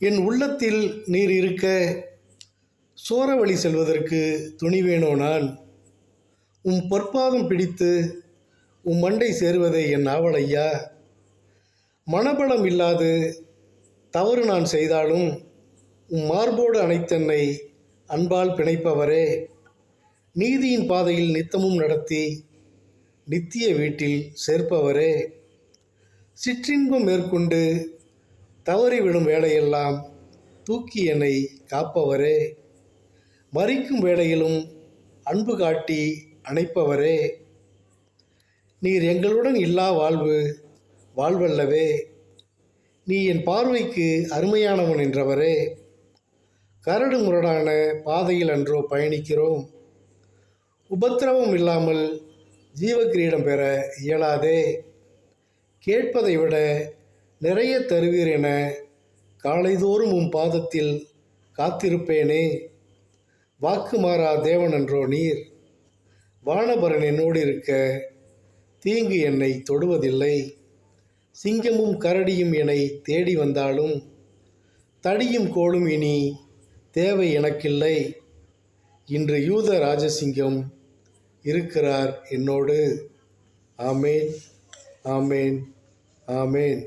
என் உள்ளத்தில் நீர் இருக்க சோரவழி செல்வதற்கு துணிவேனோ நான். உம் பொற்பாதம் பிடித்து மண்டை சேருவதே என் ஆவல் ஐயா. மனபலம் இல்லாது தவறு நான் செய்தாலும் மார்போடு அணைத்தென்னை அன்பால் பிணைப்பவரே, நீதியின் பாதையில் நித்தமும் நடத்தி நித்திய வீட்டில் சேர்ப்பவரே, சிற்றின்பம் மேற்கொண்டு தவறிவிடும் வேளையெல்லாம் தூக்கி என்னை காப்பவரே, மரிக்கும் வேளையிலும் அன்பு காட்டி அணைப்பவரே, நீர் எங்களுடன் இல்லா வாழ்வல்லவே, நீ என் பார்வைக்கு அருமையானவன் என்றவரே, கரடு முரடான பாதையில் அன்றோ பயணிக்கிறோம், உபத்திரவம் இல்லாமல் ஜீவக்கிரீடம் பெற இயலாதே, கேட்பதை விட நிறைய தருவீர் என காலைதோறும் பாதத்தில் காத்திருப்பேனே, வாக்கு மாறா தேவன் என்றோ நீர், வானபரன் என்னோடு இருக்க தீங்கு என்னை தொடுவதில்லை, சிங்கமும் கரடியும் என்னை தேடி வந்தாலும் தடியும் கோலும் இனி தேவை எனக்கில்லை, இன்று யூத ராஜசிங்கம் இருக்கிறார் என்னோடு. ஆமேன், ஆமேன், ஆமேன்.